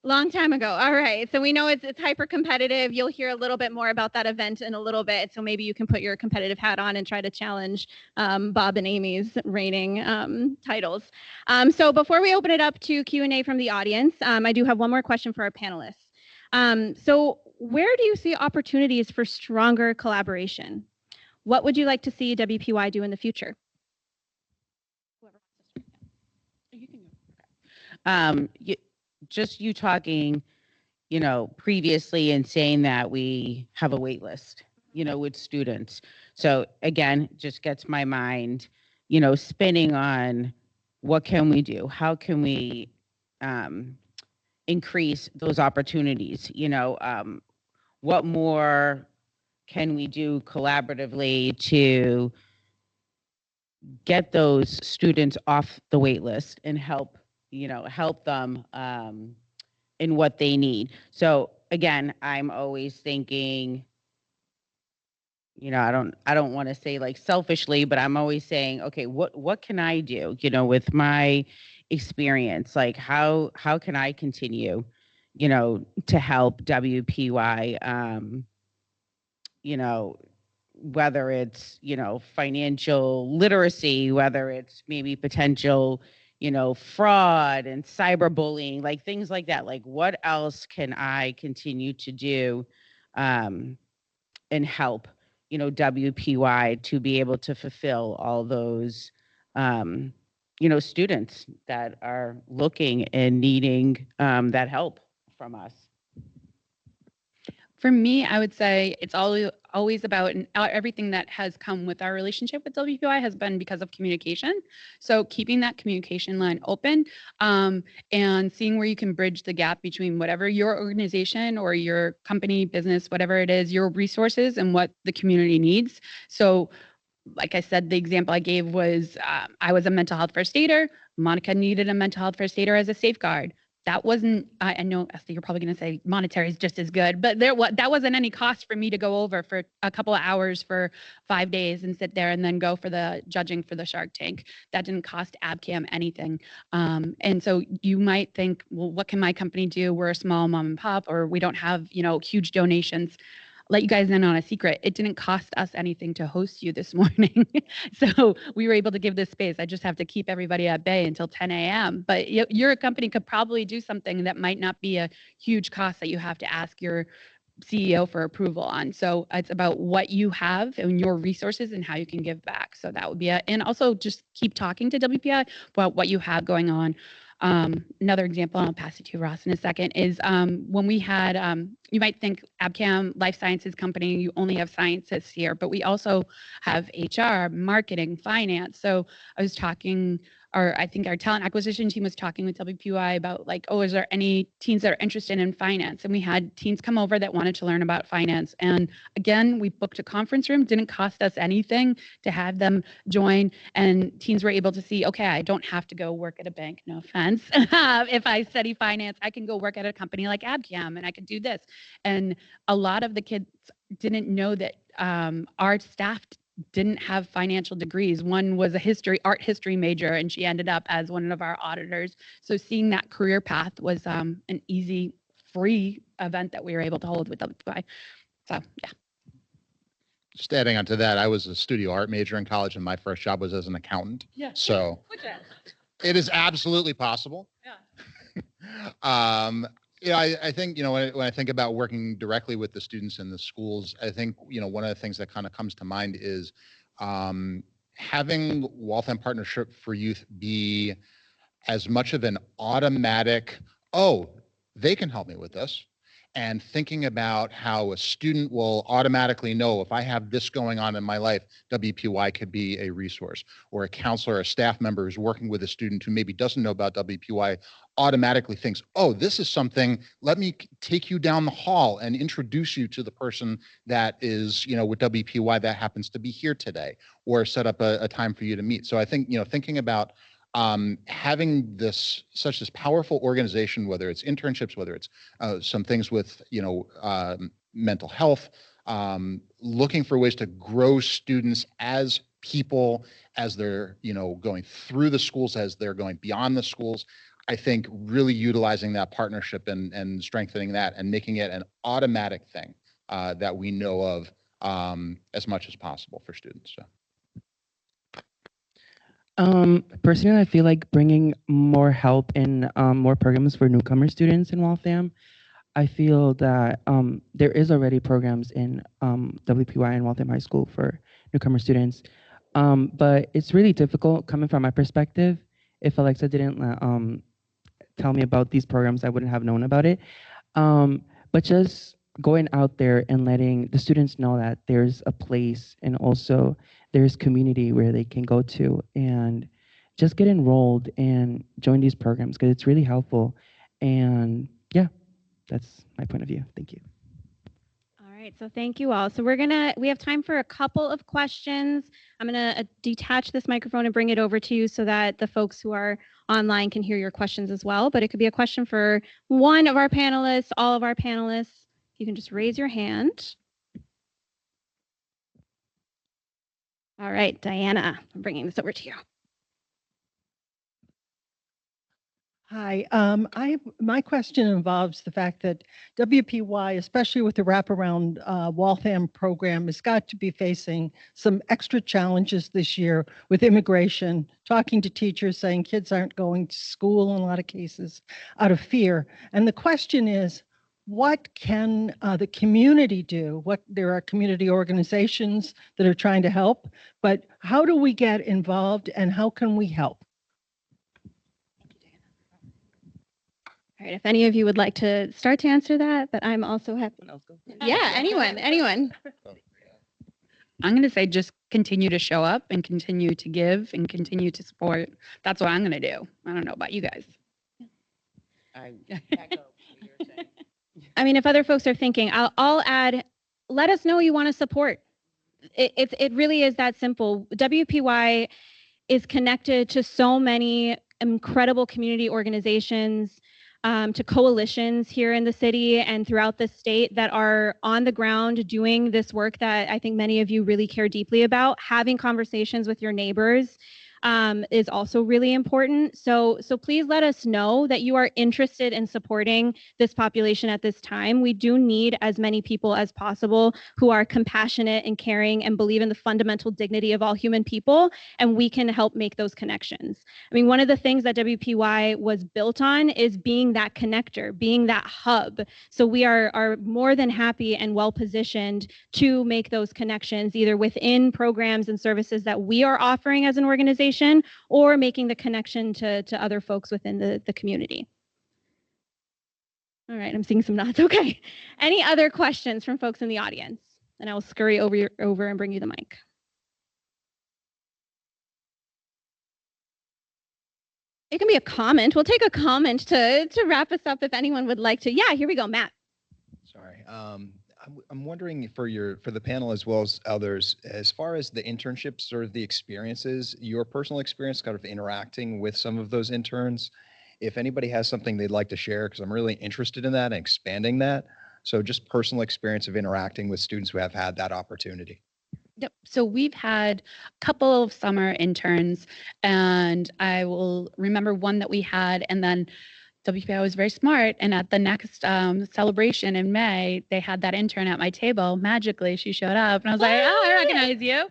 long time ago. All right. So we know it's hyper competitive. You'll hear a little bit more about that event in a little bit. So maybe you can put your competitive hat on and try to challenge Bob and Amy's reigning titles. So before we open it up to Q&A from the audience, I do have one more question for our panelists. So where do you see opportunities for stronger collaboration? What would you like to see WPY do in the future? Just you talking, previously and saying that we have a wait list, with students. So again, just gets my mind, spinning on what can we do? How can we increase those opportunities? What more can we do collaboratively to get those students off the wait list and help them in what they need. So again, I'm always thinking, I don't want to say like selfishly, but I'm always saying, okay, what can I do, with my experience? Like how can I continue, to help WPY, whether it's, financial literacy, whether it's maybe potential, fraud and cyberbullying, like things like that. Like what else can I continue to do and help, WPY to be able to fulfill all those, students that are looking and needing that help from us. For me, I would say it's always about everything that has come with our relationship with WPY has been because of communication. So keeping that communication line open and seeing where you can bridge the gap between whatever your organization or your company, business, whatever it is, your resources and what the community needs. So like I said, the example I gave was I was a mental health first aider. Monica needed a mental health first aider as a safeguard. That wasn't, I know, Esther, you're probably going to say monetary is just as good, but that wasn't any cost for me to go over for a couple of hours for 5 days and sit there and then go for the judging for the Shark Tank. That didn't cost Abcam anything. And so you might think, well, what can my company do? We're a small mom and pop, or we don't have, huge donations. Let you guys in on a secret. It didn't cost us anything to host you this morning. So we were able to give this space. I just have to keep everybody at bay until 10 a.m. But your company could probably do something that might not be a huge cost that you have to ask your CEO for approval on. So it's about what you have and your resources and how you can give back. So that would be it. And also just keep talking to WPI about what you have going on. Another example, and I'll pass it to Ross in a second, is when we had, you might think Abcam Life Sciences company, you only have scientists here, but we also have HR, marketing, finance. So I was talking, or I think our talent acquisition team was talking with WPY about like, oh, is there any teens that are interested in finance? And we had teens come over that wanted to learn about finance. And again, we booked a conference room, didn't cost us anything to have them join. And teens were able to see, okay, I don't have to go work at a bank, no offense. If I study finance, I can go work at a company like Abcam and I could do this. And a lot of the kids didn't know that our staff didn't have financial degrees. One was a art history major, and she ended up as one of our auditors. So seeing that career path was an easy, free event that we were able to hold with WPY. So yeah. Just adding on to that, I was a studio art major in college, and my first job was as an accountant. Yeah. So it is absolutely possible. Yeah. I think, when I think about working directly with the students in the schools, I think, one of the things that kind of comes to mind is having Waltham Partnership for Youth be as much of an automatic, oh, they can help me with this, and thinking about how a student will automatically know if I have this going on in my life, WPY could be a resource, or a counselor, a staff member who's working with a student who maybe doesn't know about WPY automatically thinks, oh, this is something, let me take you down the hall and introduce you to the person that is, with WPY that happens to be here today, or set up a time for you to meet. So I think, thinking about having such this powerful organization, whether it's internships, whether it's some things with, mental health, looking for ways to grow students as people, as they're, going through the schools, as they're going beyond the schools. I think really utilizing that partnership and strengthening that and making it an automatic thing that we know of as much as possible for students. So. Personally, I feel like bringing more help and more programs for newcomer students in Waltham. I feel that there is already programs in WPY and Waltham High School for newcomer students, but it's really difficult coming from my perspective. If Alexa didn't tell me about these programs, I wouldn't have known about it. But just going out there and letting the students know that there's a place and also there's community where they can go to and just get enrolled and join these programs because it's really helpful. And yeah, that's my point of view. Thank you. All right. right, so thank you all. So we have time for a couple of questions. I'm gonna detach this microphone and bring it over to you so that the folks who are online can hear your questions as well. But it could be a question for one of our panelists, all of our panelists. You can just raise your hand. All right, Diana, I'm bringing this over to you. Hi, my question involves the fact that WPY, especially with the wraparound Waltham program, has got to be facing some extra challenges this year with immigration, talking to teachers saying kids aren't going to school in a lot of cases out of fear. And the question is, what can the community do? There are community organizations that are trying to help, but how do we get involved and how can we help? All right, if any of you would like to start to answer that, but I'm also happy. Yeah, anyone. I'm going to say just continue to show up and continue to give and continue to support. That's what I'm going to do. I don't know about you guys. I echo what you're saying. I mean, if other folks are thinking, I'll add, let us know you want to support. It really is that simple. WPY is connected to so many incredible community organizations, to coalitions here in the city and throughout the state that are on the ground doing this work that I think many of you really care deeply about. Having conversations with your neighbors is also really important. So please let us know that you are interested in supporting this population at this time. We do need as many people as possible who are compassionate and caring and believe in the fundamental dignity of all human people, and we can help make those connections. I mean, one of the things that WPY was built on is being that connector, being that hub. So we are more than happy and well positioned to make those connections either within programs and services that we are offering as an organization or making the connection to other folks within the community. All right, I'm seeing some nods. Okay. Any other questions from folks in the audience? And I will scurry over and bring you the mic. It can be a comment. We'll take a comment to wrap us up if anyone would like to. Yeah, here we go, Matt. Sorry. I'm wondering for the panel as well as others, as far as the internships or the experiences, your personal experience kind of interacting with some of those interns, if anybody has something they'd like to share, because I'm really interested in that and expanding that. So just personal experience of interacting with students who have had that opportunity. Yep. So we've had a couple of summer interns, and I will remember one that we had, and then WPI was very smart, and at the next celebration in May, they had that intern at my table. Magically, she showed up, and I was like, "Oh, I recognize you."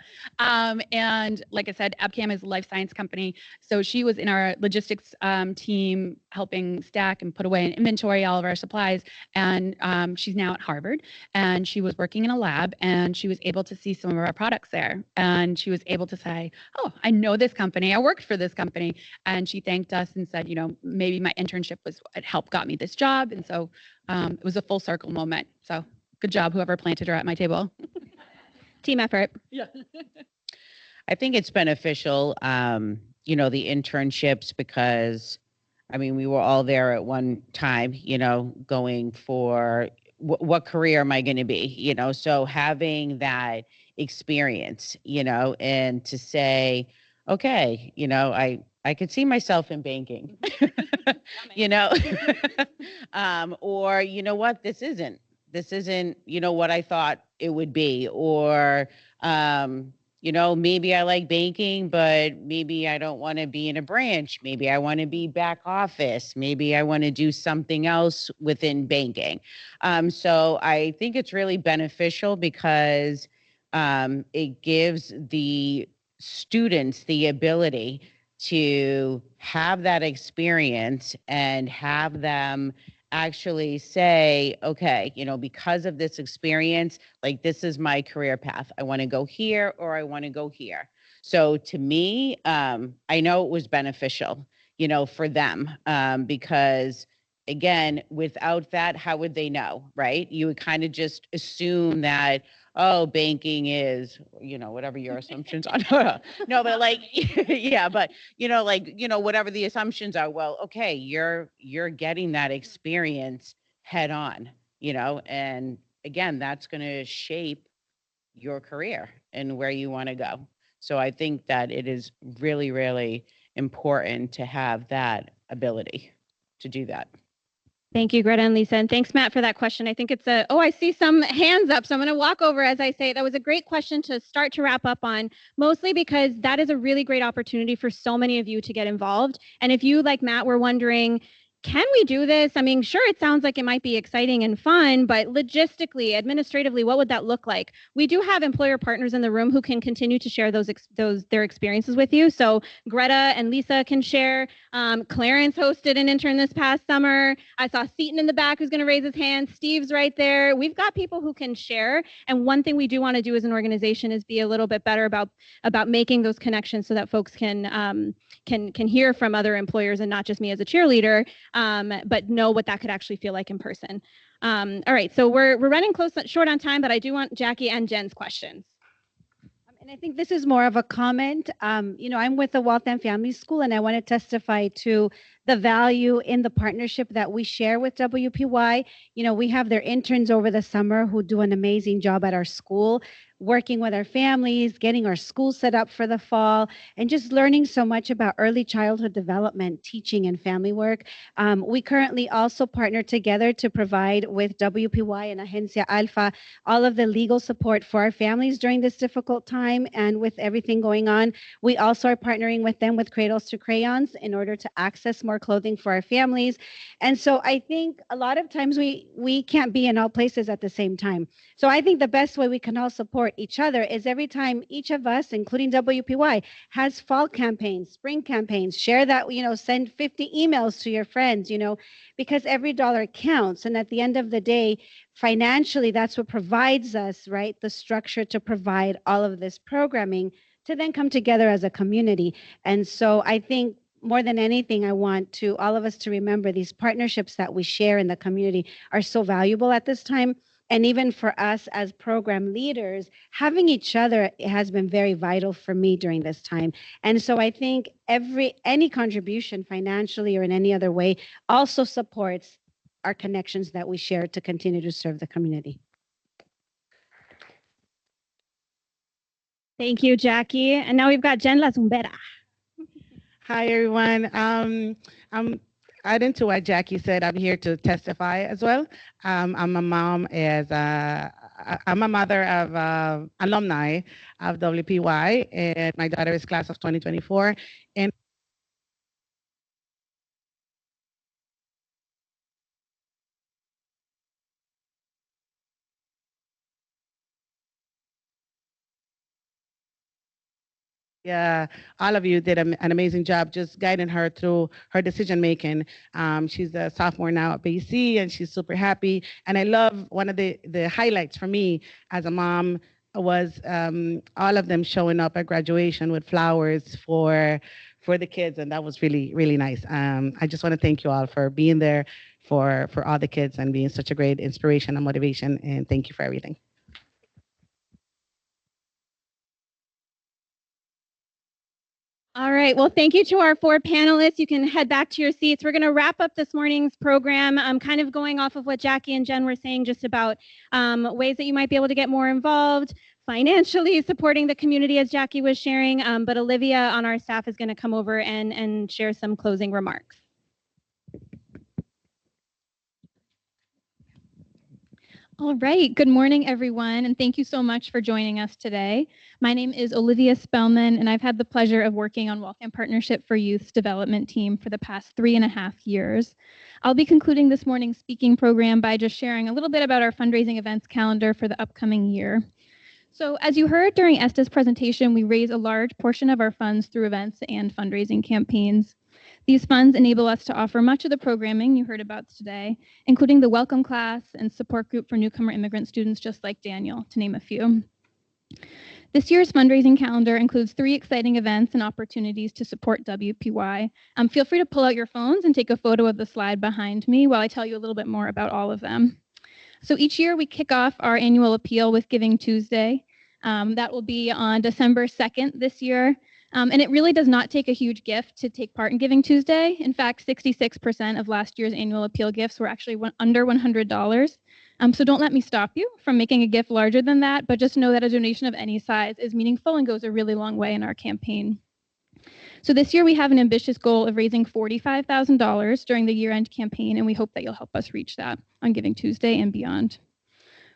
And like I said, Abcam is a life science company, so she was in our logistics team, helping stack and put away and inventory all of our supplies. And she's now at Harvard, and she was working in a lab, and she was able to see some of our products there, and she was able to say, "Oh, I know this company. I worked for this company," and she thanked us and said, "You know, maybe my internship was what helped got me this job." And so it was a full circle moment. So good job, whoever planted her at my table. Team effort. Yeah. I think it's beneficial, the internships, because, I mean, we were all there at one time, going for what career am I going to be, so having that experience, and to say, okay, I could see myself in banking, or, what, this isn't, what I thought it would be, or, maybe I like banking, but maybe I don't want to be in a branch. Maybe I want to be back office. Maybe I want to do something else within banking. So I think it's really beneficial because it gives the students the ability to have that experience and have them actually say, okay, because of this experience, like, this is my career path. I want to go here or I want to go here. So to me, I know it was beneficial, for them, because again, without that, how would they know, right? You would kind of just assume that, oh, banking is, whatever your assumptions are. No, but like, yeah, but, whatever the assumptions are, well, okay, you're getting that experience head on, and again, that's going to shape your career and where you want to go. So I think that it is really, really important to have that ability to do that. Thank you, Greta and Lisa. And thanks, Matt, for that question. I think it's I see some hands up. So I'm going to walk over as I say, that was a great question to start to wrap up on, mostly because that is a really great opportunity for so many of you to get involved. And if you, like Matt, were wondering, can we do this? I mean, sure, it sounds like it might be exciting and fun, but logistically, administratively, what would that look like? We do have employer partners in the room who can continue to share their experiences with you. So Greta and Lisa can share. Clarence hosted an intern this past summer. I saw Seaton in the back who's going to raise his hand. Steve's right there. We've got people who can share. And one thing we do want to do as an organization is be a little bit better about making those connections so that folks can hear from other employers and not just me as a cheerleader, but know what that could actually feel like in person. All right, so we're running short on time, but I do want Jackie and Jen's questions. And I think this is more of a comment. I'm with the Waltham Family School, and I want to testify to the value in the partnership that we share with WPY. We have their interns over the summer who do an amazing job at our school, working with our families, getting our school set up for the fall, and just learning so much about early childhood development, teaching, and family work. We currently also partner together to provide with WPY and Agencia Alpha all of the legal support for our families during this difficult time and with everything going on. We also are partnering with them with Cradles to Crayons in order to access more clothing for our families. And so I think a lot of times we can't be in all places at the same time. So I think the best way we can all support each other is every time each of us, including WPY, has fall campaigns, spring campaigns, share that, send 50 emails to your friends, because every dollar counts. And at the end of the day, financially, that's what provides us, right, the structure to provide all of this programming to then come together as a community. And so I think more than anything, I want to all of us to remember these partnerships that we share in the community are so valuable at this time. And even for us as program leaders, having each other has been very vital for me during this time. And so I think any contribution financially or in any other way also supports our connections that we share to continue to serve the community. Thank you, Jackie. And now we've got Jen La Zumbera. Hi, everyone. I'm adding to what Jackie said. I'm here to testify as well. I'm a mom I'm a mother of alumni of WPY, and my daughter is class of 2024. And yeah, all of you did an amazing job just guiding her through her decision making. She's a sophomore now at BC, and she's super happy. And I love one of the highlights for me as a mom was all of them showing up at graduation with flowers for the kids, and that was really, really nice. I just want to thank you all for being there for all the kids and being such a great inspiration and motivation. And thank you for everything. All right. Well, thank you to our 4 panelists. You can head back to your seats. We're going to wrap up this morning's program. I'm kind of going off of what Jackie and Jen were saying just about ways that you might be able to get more involved, financially supporting the community as Jackie was sharing. But Olivia on our staff is going to come over and share some closing remarks. All right. Good morning, everyone, and thank you so much for joining us today. My name is Olivia Spellman, and I've had the pleasure of working on Waltham Partnership for Youth's development team for the past 3.5 years. I'll be concluding this morning's speaking program by just sharing a little bit about our fundraising events calendar for the upcoming year. So as you heard during Esta's presentation, we raise a large portion of our funds through events and fundraising campaigns. These funds enable us to offer much of the programming you heard about today, including the welcome class and support group for newcomer immigrant students just like Daniel, to name a few. This year's fundraising calendar includes 3 exciting events and opportunities to support WPY. Feel free to pull out your phones and take a photo of the slide behind me while I tell you a little bit more about all of them. So each year we kick off our annual appeal with Giving Tuesday. That will be on December 2nd this year. And it really does not take a huge gift to take part in Giving Tuesday. In fact, 66% of last year's annual appeal gifts were actually under $100. So don't let me stop you from making a gift larger than that, but just know that a donation of any size is meaningful and goes a really long way in our campaign. So this year we have an ambitious goal of raising $45,000 during the year-end campaign, and we hope that you'll help us reach that on Giving Tuesday and beyond.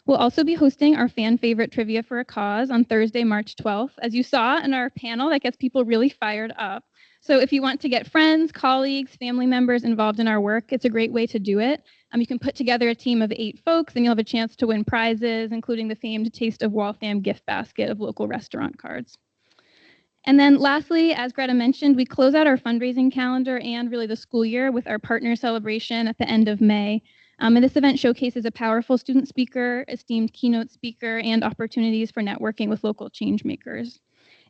We'll also be hosting our fan favorite Trivia for a Cause on Thursday, March 12th. As you saw in our panel, that gets people really fired up. So if you want to get friends, colleagues, family members involved in our work, it's a great way to do it. You can put together a team of 8 folks and you'll have a chance to win prizes, including the famed Taste of Waltham gift basket of local restaurant cards. And then lastly, as Greta mentioned, we close out our fundraising calendar and really the school year with our partner celebration at the end of May. And this event showcases a powerful student speaker, esteemed keynote speaker, and opportunities for networking with local change makers.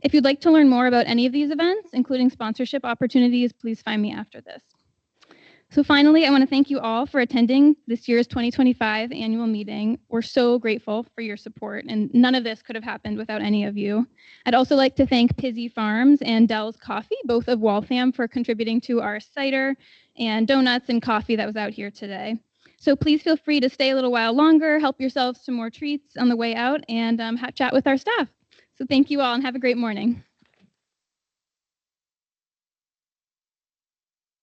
If you'd like to learn more about any of these events, including sponsorship opportunities, please find me after this. So finally, I want to thank you all for attending this year's 2025 annual meeting. We're so grateful for your support, and none of this could have happened without any of you. I'd also like to thank Pizzy Farms and Dell's Coffee, both of Waltham, for contributing to our cider and donuts and coffee that was out here today. So please feel free to stay a little while longer, help yourselves some more treats on the way out, and chat with our staff. So thank you all and have a great morning.